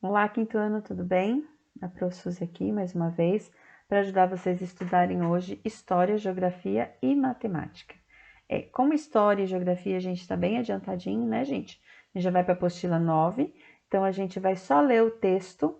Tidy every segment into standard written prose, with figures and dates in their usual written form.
Olá, quinto ano, tudo bem? A Prof. Suzy aqui, mais uma vez, para ajudar vocês a estudarem hoje História, Geografia e Matemática. Como História e Geografia a gente está bem adiantadinho, né, gente? A gente já vai para a apostila 9, então a gente vai só ler o texto,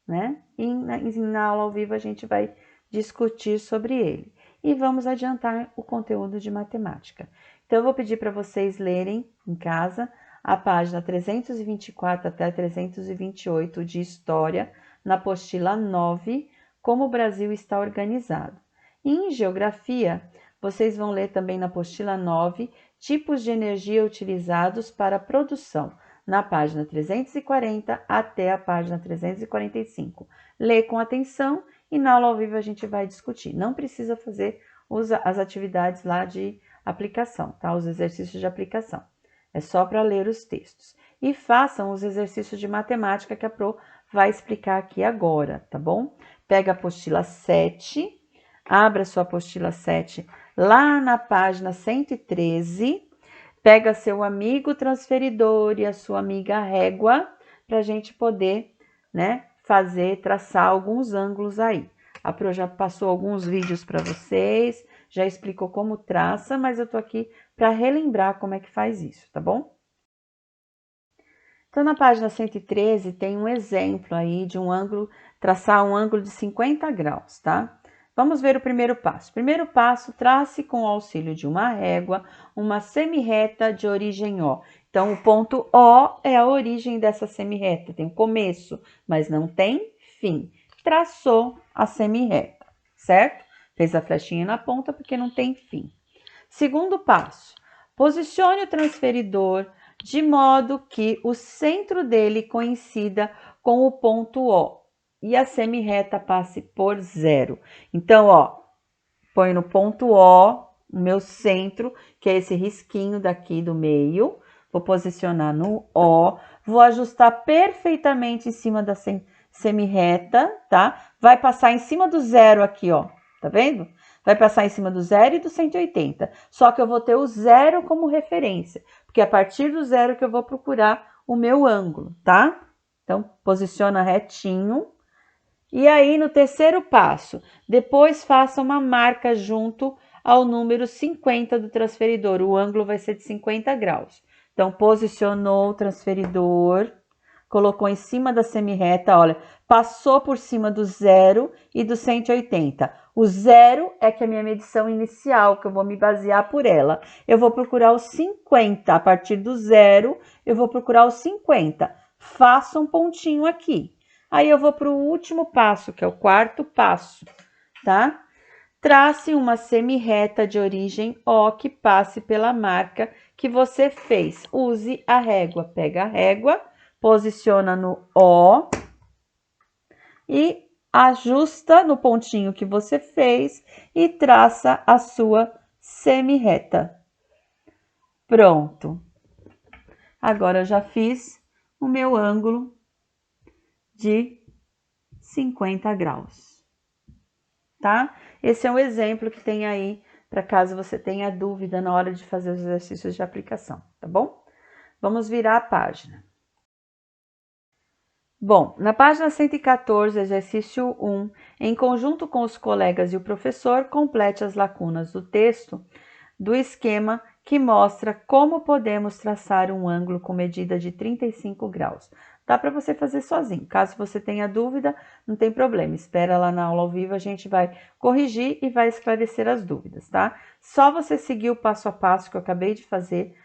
né? E na aula ao vivo a gente vai discutir sobre ele. E vamos adiantar o conteúdo de matemática. Então, eu vou pedir para vocês lerem em casa a página 324 até 328 de História, na apostila 9, como o Brasil está organizado. E em Geografia, vocês vão ler também na apostila 9, tipos de energia utilizados para a produção, na página 340 até a página 345. Lê com atenção e na aula ao vivo a gente vai discutir. Não precisa fazer as atividades lá de aplicação, tá? Os exercícios de aplicação. É só para ler os textos. E façam os exercícios de matemática que a Pro vai explicar aqui agora, tá bom? Pega a apostila 7, abra sua apostila 7 lá na página 113, pega seu amigo transferidor e a sua amiga régua para a gente poder, né, traçar alguns ângulos aí. A Pro já passou alguns vídeos para vocês, já explicou como traça, mas eu tô aqui para relembrar como é que faz isso, tá bom? Então, na página 113 tem um exemplo aí de traçar um ângulo de 50 graus, tá? Vamos ver o primeiro passo. Primeiro passo, trace com o auxílio de uma régua uma semirreta de origem O. Então, o ponto O é a origem dessa semirreta, tem um começo, mas não tem fim. Traçou a semirreta, certo? Fez a flechinha na ponta porque não tem fim. Segundo passo, posicione o transferidor de modo que o centro dele coincida com o ponto O e a semirreta passe por zero. Então, ó, põe no ponto O, o meu centro, que é esse risquinho daqui do meio, vou posicionar no O, vou ajustar perfeitamente em cima da semirreta, tá? Vai passar em cima do zero aqui, ó, tá vendo? Vai passar em cima do zero e do 180, só que eu vou ter o zero como referência, porque é a partir do zero que eu vou procurar o meu ângulo, tá? Então, posiciona retinho. E aí, no terceiro passo, depois faça uma marca junto ao número 50 do transferidor. O ângulo vai ser de 50 graus. Então, posicionou o transferidor, colocou em cima da semirreta, olha, passou por cima do zero e do 180. O zero é que é a minha medição inicial, que eu vou me basear por ela. Eu vou procurar os 50. A partir do zero, eu vou procurar os 50. Faça um pontinho aqui. Aí eu vou para o último passo, que é o quarto passo, tá? Trace uma semirreta de origem O que passe pela marca que você fez. Use a régua. Pega a régua, posiciona no O e ajusta no pontinho que você fez e traça a sua semirreta. Pronto. Agora eu já fiz o meu ângulo de 50 graus, tá? Esse é um exemplo que tem aí, para caso você tenha dúvida na hora de fazer os exercícios de aplicação, tá bom? Vamos virar a página. Bom, na página 114, exercício 1, em conjunto com os colegas e o professor, complete as lacunas do texto do esquema que mostra como podemos traçar um ângulo com medida de 35 graus. Dá para você fazer sozinho. Caso você tenha dúvida, não tem problema. Espera lá na aula ao vivo, a gente vai corrigir e vai esclarecer as dúvidas, tá? Só você seguir o passo a passo que eu acabei de fazer,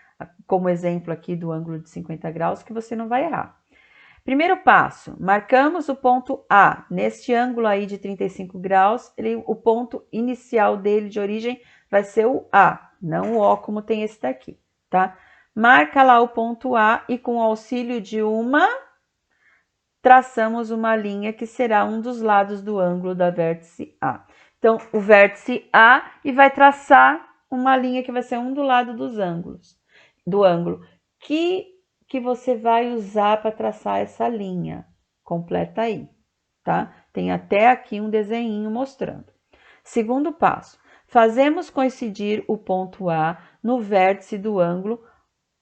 como exemplo aqui do ângulo de 50 graus, que você não vai errar. Primeiro passo, marcamos o ponto A. Neste ângulo aí de 35 graus, o ponto inicial dele de origem vai ser o A, não o O como tem esse daqui, tá? Marca lá o ponto A e com o auxílio de traçamos uma linha que será um dos lados do ângulo da vértice A. Então, o vértice A e vai traçar uma linha que vai ser um do lado dos ângulos, do ângulo. Que você vai usar para traçar essa linha? Completa aí, tá? Tem até aqui um desenho mostrando. Segundo passo, fazemos coincidir o ponto A no vértice do ângulo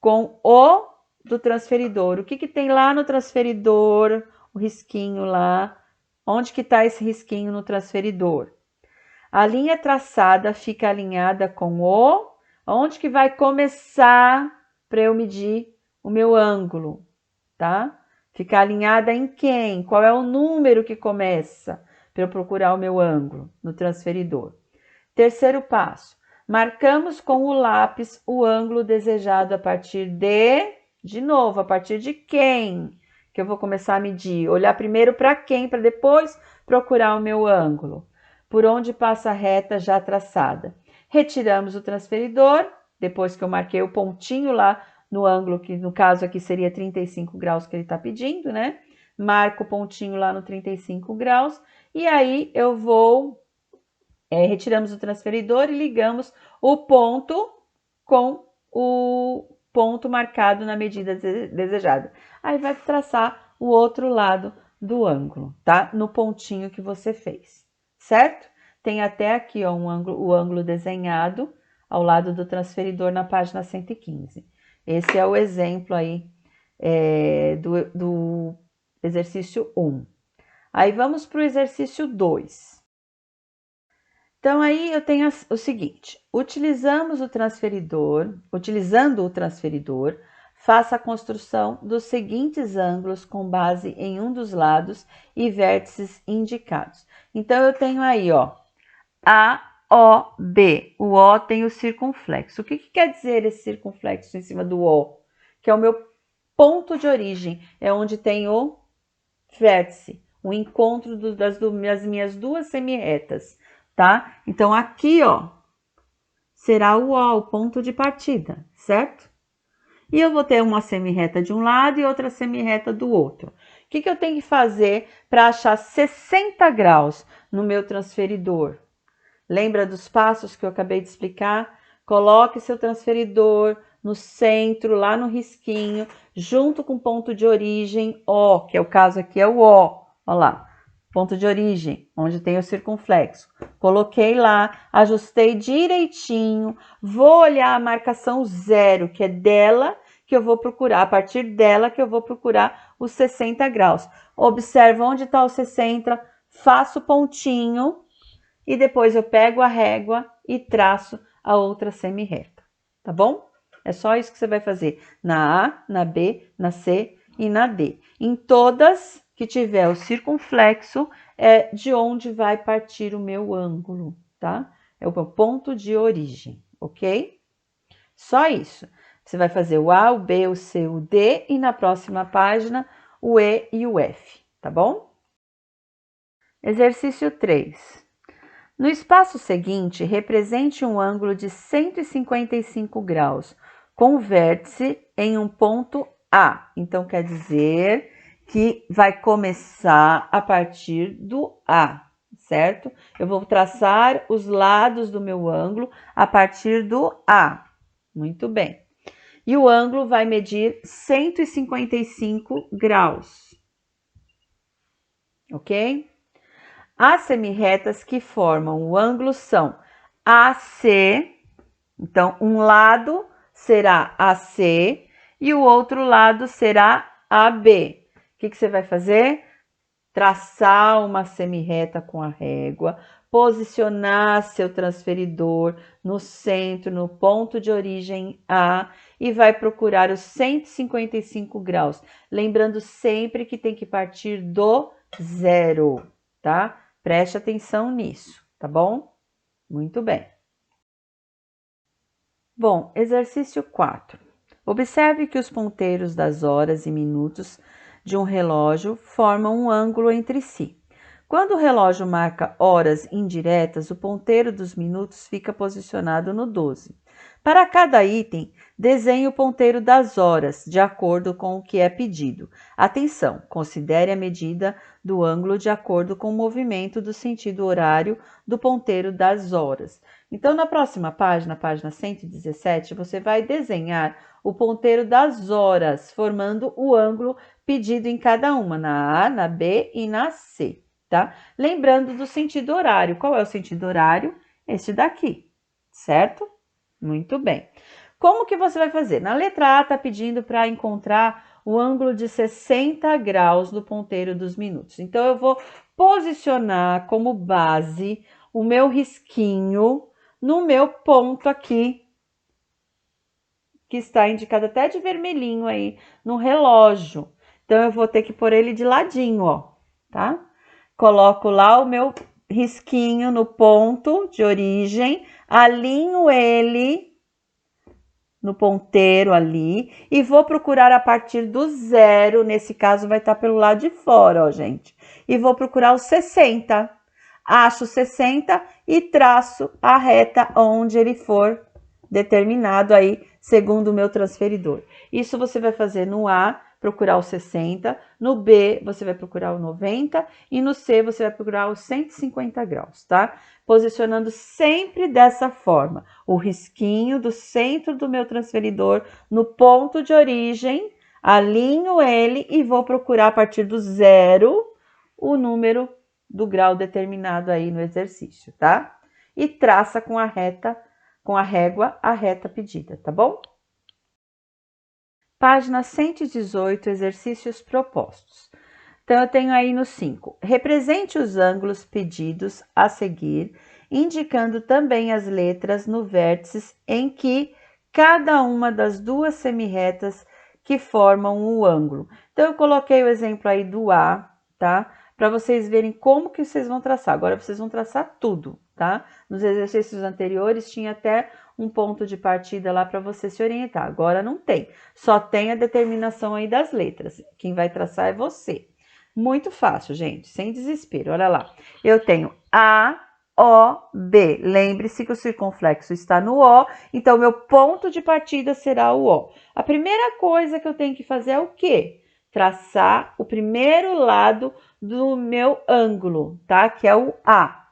com o do transferidor. O que tem lá no transferidor? o risquinho lá. Onde que está esse risquinho no transferidor? A linha traçada fica alinhada com o... Onde que vai começar para eu medir o meu ângulo, tá? Fica alinhada em quem? Qual é o número que começa para eu procurar o meu ângulo no transferidor? Terceiro passo, marcamos com o lápis o ângulo desejado a partir de novo, a partir de quem que eu vou começar a medir? Olhar primeiro para quem, para depois procurar o meu ângulo. Por onde passa a reta já traçada. Retiramos o transferidor, depois que eu marquei o pontinho lá no ângulo, que no caso aqui seria 35 graus que ele está pedindo, né? Marco o pontinho lá no 35 graus e aí eu vou... retiramos o transferidor e ligamos o ponto com o ponto marcado na medida desejada. Aí vai traçar o outro lado do ângulo, tá? No pontinho que você fez, certo? Tem até aqui, ó, o ângulo desenhado ao lado do transferidor na página 115. Esse é o exemplo aí do exercício 1. Aí vamos para o exercício 2. Então, aí eu tenho o seguinte, utilizando o transferidor, faça a construção dos seguintes ângulos com base em um dos lados e vértices indicados. Então, eu tenho aí, ó, A, O, B. O O tem o circunflexo. O que quer dizer esse circunflexo em cima do O? Que é o meu ponto de origem, é onde tem o vértice, o encontro das minhas duas semirretas. Tá? Então, aqui, ó, será o O, o ponto de partida, certo? E eu vou ter uma semirreta de um lado e outra semirreta do outro. O que eu tenho que fazer para achar 60 graus no meu transferidor? Lembra dos passos que eu acabei de explicar? Coloque seu transferidor no centro, lá no risquinho, junto com o ponto de origem O, que é o caso aqui, é o O. Olha lá. Ponto de origem, onde tem o circunflexo. Coloquei lá, ajustei direitinho, vou olhar a marcação 0, que é dela que eu vou procurar, a partir dela que eu vou procurar os 60 graus. Observa onde está o 60, faço pontinho e depois eu pego a régua e traço a outra semirreta, tá bom? É só isso que você vai fazer na A, na B, na C e na D. Em todas que tiver o circunflexo, é de onde vai partir o meu ângulo, tá? É o meu ponto de origem, ok? Só isso. Você vai fazer o A, o B, o C, o D e na próxima página o E e o F, tá bom? Exercício 3. No espaço seguinte, represente um ângulo de 155 graus com vértice em um ponto A. Então, quer dizer que vai começar a partir do A, certo? Eu vou traçar os lados do meu ângulo a partir do A. Muito bem. E o ângulo vai medir 155 graus. Ok? As semirretas que formam o ângulo são AC, então um lado será AC e o outro lado será AB. O que você vai fazer? Traçar uma semirreta com a régua, posicionar seu transferidor no centro, no ponto de origem A e vai procurar os 155 graus. Lembrando sempre que tem que partir do zero, tá? Preste atenção nisso, tá bom? Muito bem. Bom, exercício 4. Observe que os ponteiros das horas e minutos de um relógio formam um ângulo entre si. Quando o relógio marca horas indiretas, o ponteiro dos minutos fica posicionado no 12. Para cada item, desenhe o ponteiro das horas, de acordo com o que é pedido. Atenção, considere a medida do ângulo de acordo com o movimento do sentido horário do ponteiro das horas. Então, na próxima página, página 117, você vai desenhar o ponteiro das horas, formando o ângulo pedido em cada uma, na A, na B e na C, tá? Lembrando do sentido horário. Qual é o sentido horário? Este daqui, certo? Muito bem. Como que você vai fazer? Na letra A está pedindo para encontrar o ângulo de 60 graus no ponteiro dos minutos. Então, eu vou posicionar como base o meu risquinho no meu ponto aqui, que está indicado até de vermelhinho aí no relógio. Então, eu vou ter que pôr ele de ladinho, ó, tá? Coloco lá o meu risquinho no ponto de origem, alinho ele no ponteiro ali e vou procurar a partir do 0, nesse caso vai estar pelo lado de fora, ó, gente. E vou procurar o 60. Acho 60 e traço a reta onde ele for determinado aí, segundo o meu transferidor. Isso você vai fazer no A, procurar o 60, no B você vai procurar o 90 e no C você vai procurar os 150 graus, tá? Posicionando sempre dessa forma, o risquinho do centro do meu transferidor no ponto de origem, alinho ele e vou procurar a partir do 0 o número do grau determinado aí no exercício, tá? E traça com a régua a reta pedida, tá bom? Página 118, exercícios propostos. Então, eu tenho aí no 5. Represente os ângulos pedidos a seguir, indicando também as letras no vértice em que cada uma das duas semirretas que formam o ângulo. Então, eu coloquei o exemplo aí do A, tá? Para vocês verem como que vocês vão traçar. Agora, vocês vão traçar tudo, tá? Nos exercícios anteriores, tinha até um ponto de partida lá para você se orientar. Agora não tem. Só tem a determinação aí das letras. Quem vai traçar é você. Muito fácil, gente, sem desespero. Olha lá. Eu tenho A, O, B. Lembre-se que o circunflexo está no O, então meu ponto de partida será o O. A primeira coisa que eu tenho que fazer é o quê? Traçar o primeiro lado do meu ângulo, tá? Que é o A.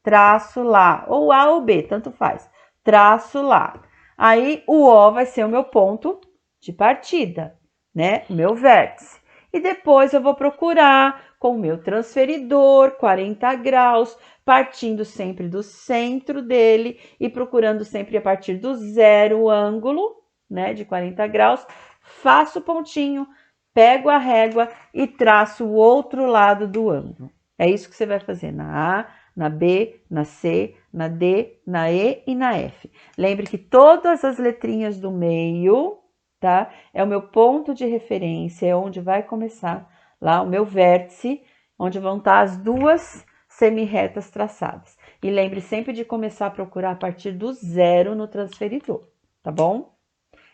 Traço lá, ou A ou B, tanto faz. Traço lá. Aí, o O vai ser o meu ponto de partida, né? O meu vértice. E depois eu vou procurar com o meu transferidor, 40 graus, partindo sempre do centro dele e procurando sempre a partir do 0 o ângulo, né? De 40 graus. Faço o pontinho, pego a régua e traço o outro lado do ângulo. É isso que você vai fazer na A, na B, na C, na D, na E e na F. Lembre que todas as letrinhas do meio, tá? É o meu ponto de referência, é onde vai começar lá o meu vértice, onde vão estar as duas semirretas traçadas. E lembre sempre de começar a procurar a partir do 0 no transferidor, tá bom?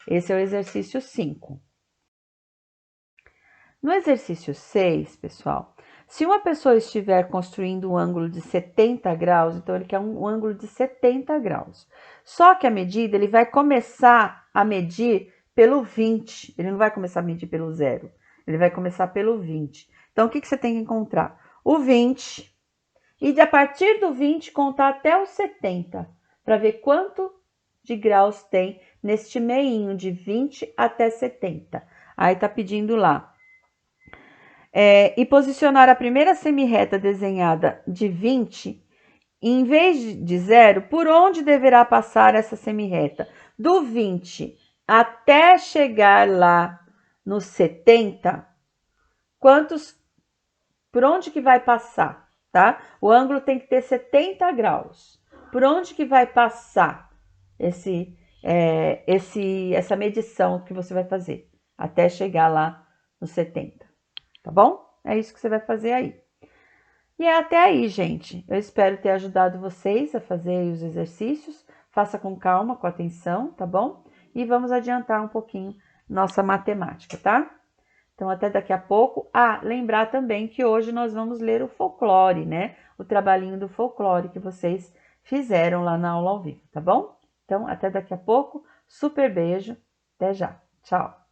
Esse é o exercício 5. No exercício 6, pessoal, se uma pessoa estiver construindo um ângulo de 70 graus, então ele quer um ângulo de 70 graus. Só que a medida, ele vai começar a medir pelo 20, ele não vai começar a medir pelo 0, ele vai começar pelo 20. Então, o que você tem que encontrar? O 20, e a partir do 20 contar até o 70, para ver quanto de graus tem neste meinho, de 20 até 70. Aí tá pedindo lá. E posicionar a primeira semirreta desenhada de 20, em vez de 0, por onde deverá passar essa semirreta? Do 20 até chegar lá no 70, por onde que vai passar, tá? O ângulo tem que ter 70 graus. Por onde que vai passar essa medição que você vai fazer até chegar lá no 70? Tá bom? É isso que você vai fazer aí. E é até aí, gente. Eu espero ter ajudado vocês a fazer os exercícios. Faça com calma, com atenção, tá bom? E vamos adiantar um pouquinho nossa matemática, tá? Então, até daqui a pouco. Lembrar também que hoje nós vamos ler o folclore, né? O trabalhinho do folclore que vocês fizeram lá na aula ao vivo, tá bom? Então, até daqui a pouco. Super beijo. Até já. Tchau.